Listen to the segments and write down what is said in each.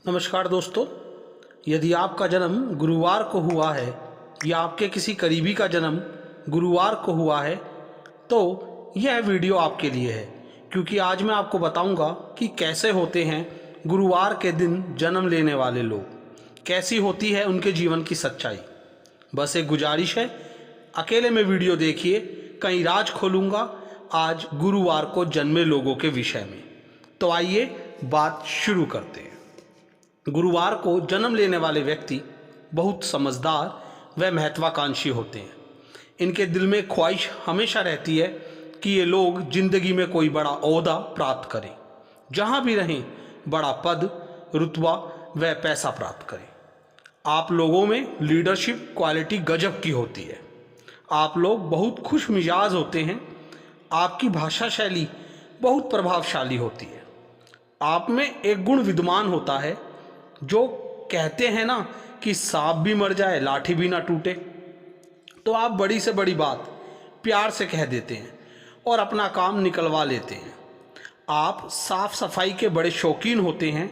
नमस्कार दोस्तों। यदि आपका जन्म गुरुवार को हुआ है या आपके किसी करीबी का जन्म गुरुवार को हुआ है तो यह वीडियो आपके लिए है, क्योंकि आज मैं आपको बताऊंगा कि कैसे होते हैं गुरुवार के दिन जन्म लेने वाले लोग, कैसी होती है उनके जीवन की सच्चाई। बस एक गुजारिश है, अकेले में वीडियो देखिए, कहीं राज खोलूंगा आज गुरुवार को जन्मे लोगों के विषय में। तो आइए बात शुरू करते हैं। गुरुवार को जन्म लेने वाले व्यक्ति बहुत समझदार व महत्वाकांक्षी होते हैं। इनके दिल में ख्वाहिश हमेशा रहती है कि ये लोग जिंदगी में कोई बड़ा ओहदा प्राप्त करें, जहाँ भी रहें बड़ा पद, रुतबा व पैसा प्राप्त करें। आप लोगों में लीडरशिप क्वालिटी गजब की होती है। आप लोग बहुत खुश मिजाज होते हैं। आपकी भाषा शैली बहुत प्रभावशाली होती है। आप में एक गुण विद्यमान होता है, जो कहते हैं ना कि सांप भी मर जाए लाठी भी ना टूटे। तो आप बड़ी से बड़ी बात प्यार से कह देते हैं और अपना काम निकलवा लेते हैं। आप साफ सफाई के बड़े शौकीन होते हैं,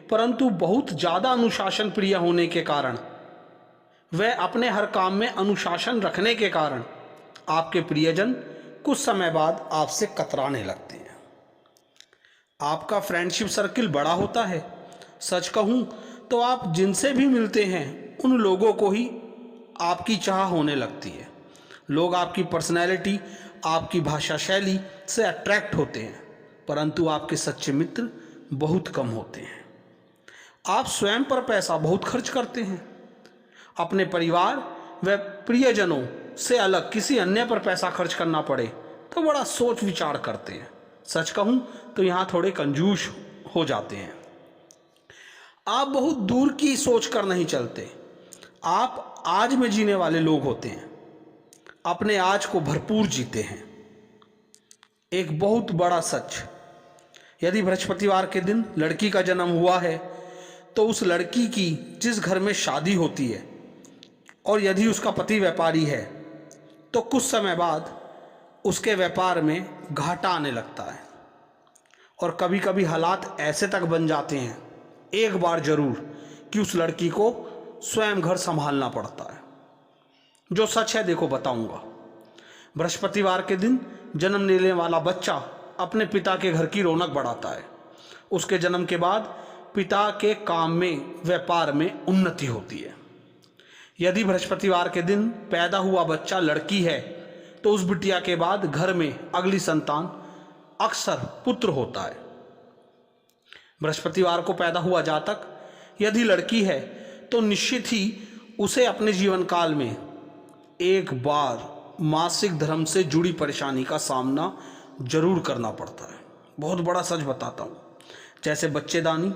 परंतु बहुत ज़्यादा अनुशासन प्रिय होने के कारण वह अपने हर काम में अनुशासन रखने के कारण आपके प्रियजन कुछ समय बाद आपसे कतराने लगते हैं। आपका फ्रेंडशिप सर्किल बड़ा होता है। सच कहूँ तो आप जिनसे भी मिलते हैं उन लोगों को ही आपकी चाह होने लगती है। लोग आपकी पर्सनैलिटी, आपकी भाषा शैली से अट्रैक्ट होते हैं, परंतु आपके सच्चे मित्र बहुत कम होते हैं। आप स्वयं पर पैसा बहुत खर्च करते हैं। अपने परिवार व प्रियजनों से अलग किसी अन्य पर पैसा खर्च करना पड़े तो बड़ा सोच विचार करते हैं। सच कहूँ तो यहाँ थोड़े कंजूस हो जाते हैं। आप बहुत दूर की सोच कर नहीं चलते। आप आज में जीने वाले लोग होते हैं। अपने आज को भरपूर जीते हैं। एक बहुत बड़ा सच, यदि बृहस्पतिवार के दिन लड़की का जन्म हुआ है तो उस लड़की की जिस घर में शादी होती है और यदि उसका पति व्यापारी है तो कुछ समय बाद उसके व्यापार में घाटा आने लगता है। और कभी कभी हालात ऐसे तक बन जाते हैं, एक बार जरूर, कि उस लड़की को स्वयं घर संभालना पड़ता है। जो सच है देखो बताऊंगा। बृहस्पतिवार के दिन जन्म लेने वाला बच्चा अपने पिता के घर की रौनक बढ़ाता है। उसके जन्म के बाद पिता के काम में, व्यापार में उन्नति होती है। यदि बृहस्पतिवार के दिन पैदा हुआ बच्चा लड़की है तो उस बिटिया के बाद घर में अगली संतान अक्सर पुत्र होता है। बृहस्पतिवार को पैदा हुआ जातक यदि लड़की है तो निश्चित ही उसे अपने जीवन काल में एक बार मासिक धर्म से जुड़ी परेशानी का सामना जरूर करना पड़ता है। बहुत बड़ा सच बताता हूँ, जैसे बच्चेदानी,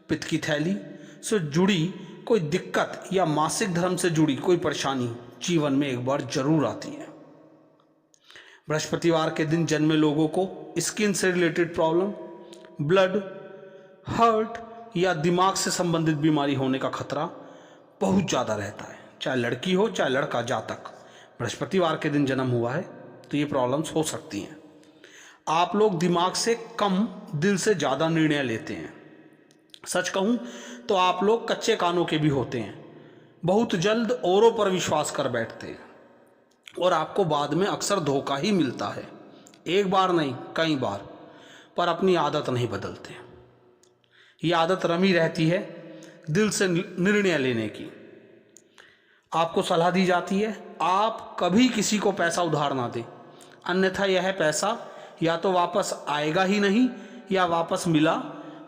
पित्त की थैली से जुड़ी कोई दिक्कत या मासिक धर्म से जुड़ी कोई परेशानी जीवन में एक बार जरूर आती है। बृहस्पतिवार के दिन जन्मे लोगों को स्किन से रिलेटेड प्रॉब्लम, ब्लड, हार्ट या दिमाग से संबंधित बीमारी होने का खतरा बहुत ज़्यादा रहता है। चाहे लड़की हो चाहे लड़का, जातक बृहस्पतिवार के दिन जन्म हुआ है तो ये प्रॉब्लम्स हो सकती हैं। आप लोग दिमाग से कम, दिल से ज़्यादा निर्णय लेते हैं। सच कहूँ तो आप लोग कच्चे कानों के भी होते हैं। बहुत जल्द औरों पर विश्वास कर बैठते हैं और आपको बाद में अक्सर धोखा ही मिलता है। एक बार नहीं, कई बार, पर अपनी आदत नहीं बदलते। ये आदत रमी रहती है दिल से निर्णय लेने की। आपको सलाह दी जाती है आप कभी किसी को पैसा उधार ना दें, अन्यथा यह पैसा या तो वापस आएगा ही नहीं या वापस मिला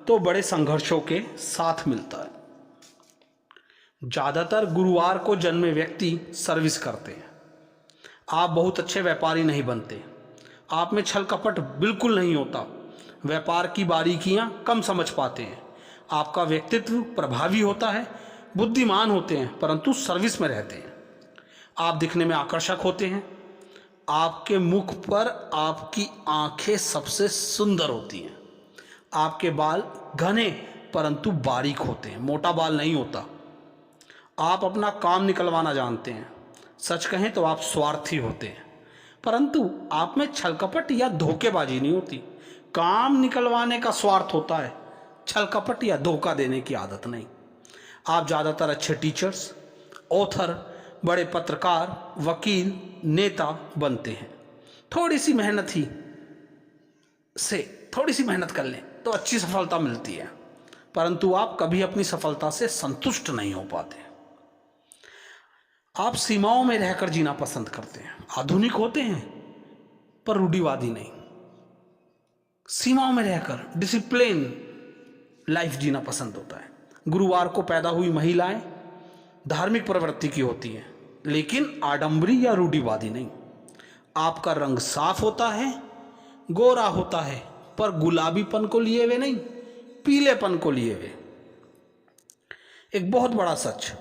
तो बड़े संघर्षों के साथ मिलता है। ज़्यादातर गुरुवार को जन्मे व्यक्ति सर्विस करते हैं। आप बहुत अच्छे व्यापारी नहीं बनते। आप में छल कपट बिल्कुल नहीं होता। व्यापार की बारीकियां कम समझ पाते हैं। आपका व्यक्तित्व प्रभावी होता है, बुद्धिमान होते हैं, परंतु सर्विस में रहते हैं। आप दिखने में आकर्षक होते हैं। आपके मुख पर आपकी आंखें सबसे सुंदर होती हैं। आपके बाल घने परंतु बारीक होते हैं, मोटा बाल नहीं होता। आप अपना काम निकलवाना जानते हैं। सच कहें तो आप स्वार्थी होते हैं, परंतु आप में छल कपट या धोखेबाजी नहीं होती। काम निकलवाने का स्वार्थ होता है, छल कपट या धोखा देने की आदत नहीं। आप ज़्यादातर अच्छे टीचर्स, ऑथर, बड़े पत्रकार, वकील, नेता बनते हैं। थोड़ी सी मेहनत कर लें तो अच्छी सफलता मिलती है, परंतु आप कभी अपनी सफलता से संतुष्ट नहीं हो पाते। आप सीमाओं में रहकर जीना पसंद करते हैं। आधुनिक होते हैं पर रूढ़िवादी नहीं। सीमाओं में रहकर डिसिप्लिन लाइफ जीना पसंद होता है। गुरुवार को पैदा हुई महिलाएं धार्मिक प्रवृत्ति की होती हैं, लेकिन आडंबरी या रूढ़िवादी नहीं। आपका रंग साफ होता है, गोरा होता है, पर गुलाबीपन को लिए हुए नहीं, पीलेपन को लिए हुए। एक बहुत बड़ा सच,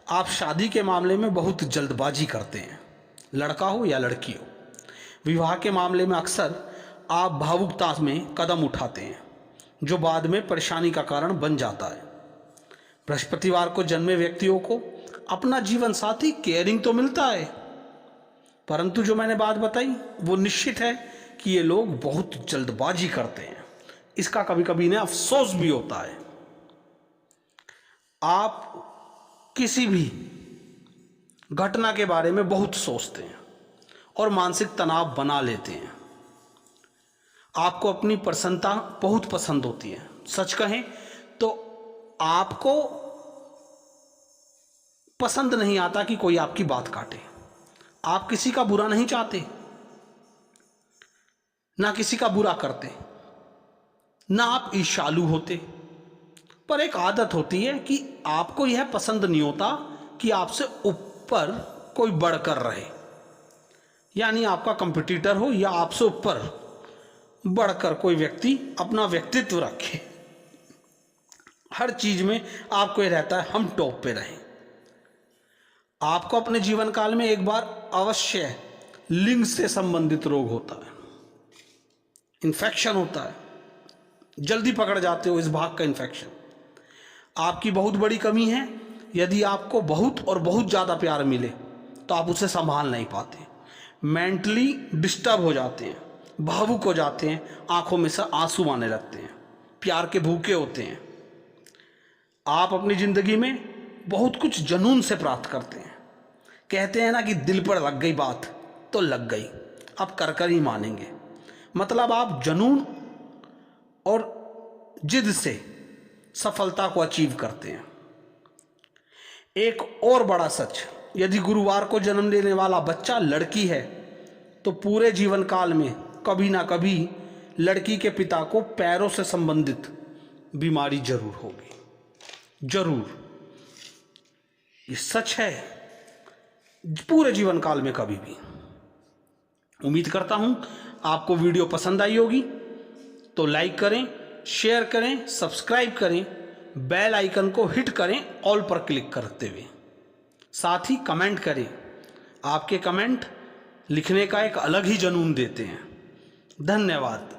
आप शादी के मामले में बहुत जल्दबाजी करते हैं, लड़का हो या लड़की हो। विवाह के मामले में अक्सर आप भावुकता में कदम उठाते हैं, जो बाद में परेशानी का कारण बन जाता है। बृहस्पतिवार को जन्मे व्यक्तियों को अपना जीवन साथी केयरिंग तो मिलता है, परंतु जो मैंने बात बताई वो निश्चित है कि ये लोग बहुत जल्दबाजी करते हैं। इसका कभी कभी इन्हें अफसोस भी होता है। आप किसी भी घटना के बारे में बहुत सोचते हैं और मानसिक तनाव बना लेते हैं। आपको अपनी प्रसन्नता बहुत पसंद होती है। सच कहें तो आपको पसंद नहीं आता कि कोई आपकी बात काटे। आप किसी का बुरा नहीं चाहते, ना किसी का बुरा करते, ना आप ईर्ष्यालु होते, पर एक आदत होती है कि आपको यह पसंद नहीं होता कि आपसे ऊपर कोई बढ़कर रहे, यानी आपका कंपटीटर हो या आपसे ऊपर बढ़कर कोई व्यक्ति अपना व्यक्तित्व रखे। हर चीज में आपको यह रहता है हम टॉप पे रहें। आपको अपने जीवन काल में एक बार अवश्य लिंग से संबंधित रोग होता है, इन्फेक्शन होता है, जल्दी पकड़ जाते हो इस भाग का इन्फेक्शन। आपकी बहुत बड़ी कमी है, यदि आपको बहुत और बहुत ज़्यादा प्यार मिले तो आप उसे संभाल नहीं पाते, मेंटली डिस्टर्ब हो जाते हैं, भावुक हो जाते हैं, आंखों में से आंसू आने लगते हैं, प्यार के भूखे होते हैं। आप अपनी ज़िंदगी में बहुत कुछ जुनून से प्राप्त करते हैं। कहते हैं ना कि दिल पर लग गई बात तो लग गई, आप कर ही मानेंगे। मतलब आप जुनून और जिद से सफलता को अचीव करते हैं। एक और बड़ा सच, यदि गुरुवार को जन्म लेने वाला बच्चा लड़की है तो पूरे जीवन काल में कभी ना कभी लड़की के पिता को पैरों से संबंधित बीमारी जरूर होगी, जरूर। ये सच है पूरे जीवन काल में कभी भी। उम्मीद करता हूं आपको वीडियो पसंद आई होगी, तो लाइक करें, शेयर करें, सब्सक्राइब करें, बेल आइकन को हिट करें ऑल पर क्लिक करते हुए। साथ ही कमेंट करें। आपके कमेंट लिखने का एक अलग ही जुनून देते हैं। धन्यवाद।